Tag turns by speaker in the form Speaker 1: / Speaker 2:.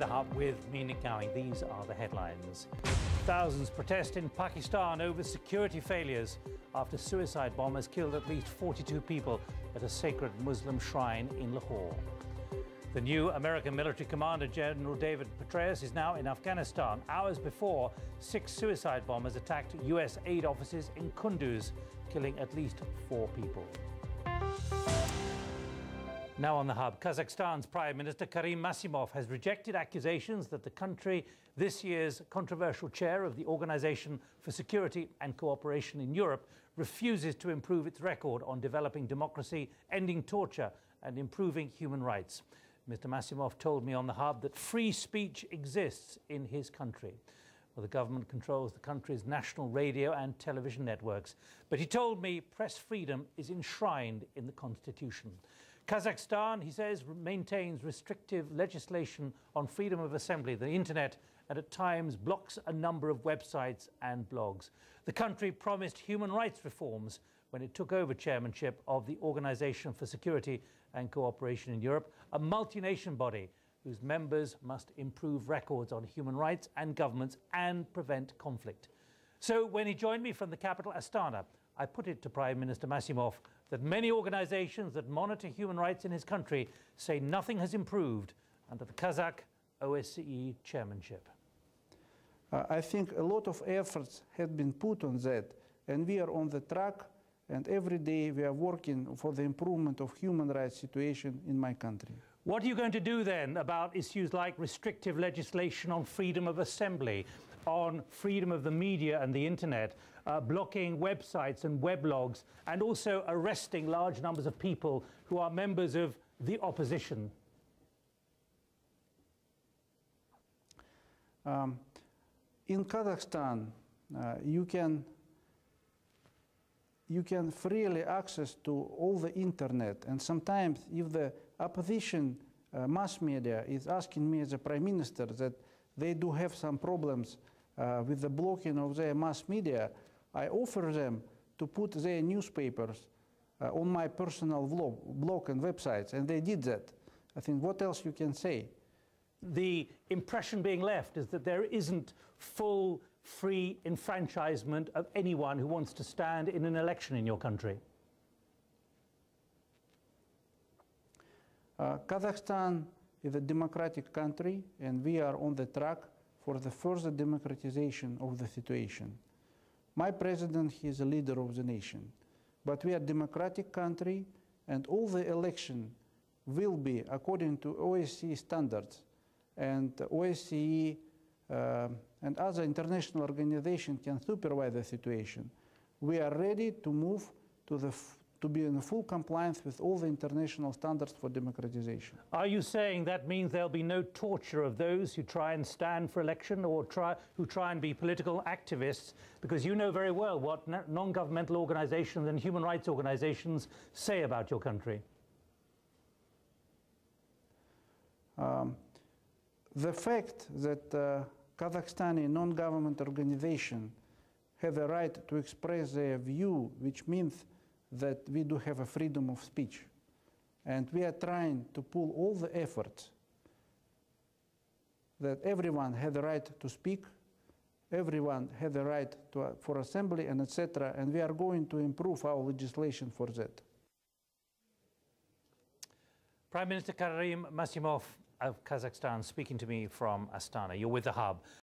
Speaker 1: The Hub with me, Nick Gowing. These are the headlines. Thousands protest in Pakistan over security failures after suicide bombers killed at least 42 people at a sacred Muslim shrine in Lahore. The new American military commander, General David Petraeus, is now in Afghanistan. Hours before, 6 suicide bombers attacked US aid offices in Kunduz, killing at least 4 people. Now on the Hub, Kazakhstan's Prime Minister Karim Massimov has rejected accusations that the country, this year's controversial chair of the Organisation for Security and Cooperation in Europe, refuses to improve its record on developing democracy, ending torture and improving human rights. Mr. Massimov told me on the Hub that free speech exists in his country. Well, the government controls the country's national radio and television networks. But he told me press freedom is enshrined in the constitution. Kazakhstan, he says, maintains restrictive legislation on freedom of assembly, the internet, and at times blocks a number of websites and blogs. The country promised human rights reforms when it took over chairmanship of the Organisation for Security and Cooperation in Europe, a multi-nation body whose members must improve records on human rights and governments and prevent conflict. So when he joined me from the capital, Astana, I put it to Prime Minister Massimov that many organisations that monitor human rights in his country say nothing has improved under the Kazakh OSCE chairmanship.
Speaker 2: I think a lot of efforts have been put on that, and we are on the track, and every day we are working for the improvement of human rights situation in my country.
Speaker 1: What are you going to do then about issues like restrictive legislation on freedom of assembly, on freedom of the media and the internet, blocking websites and weblogs, and also arresting large numbers of people who are members of the opposition?
Speaker 2: In Kazakhstan, you can freely access to all the internet, and sometimes if the opposition mass media is asking me as a prime minister that they do have some problems with the blocking of their mass media, I offer them to put their newspapers on my personal blog and websites, and they did that. I think what else you can say?
Speaker 1: The impression being left is that there isn't full free enfranchisement of anyone who wants to stand in an election in your country.
Speaker 2: Kazakhstan is a democratic country, and we are on the track for the further democratization of the situation. My president, he is a leader of the nation, but we are a democratic country, and all the election will be according to OSCE standards, and OSCE and other international organizations can supervise the situation. We are ready to move to be in full compliance with all the international standards for democratization.
Speaker 1: Are you saying that means there'll be no torture of those who try and stand for election or who try and be political activists? Because you know very well what non-governmental organizations and human rights organizations say about your country.
Speaker 2: The fact that Kazakhstani non-government organizations have a right to express their view, which means that we do have a freedom of speech. And we are trying to pull all the efforts that everyone has the right to speak, everyone has the right for assembly, and etc. And we are going to improve our legislation for that.
Speaker 1: Prime Minister Karim Massimov of Kazakhstan speaking to me from Astana. You're with The Hub.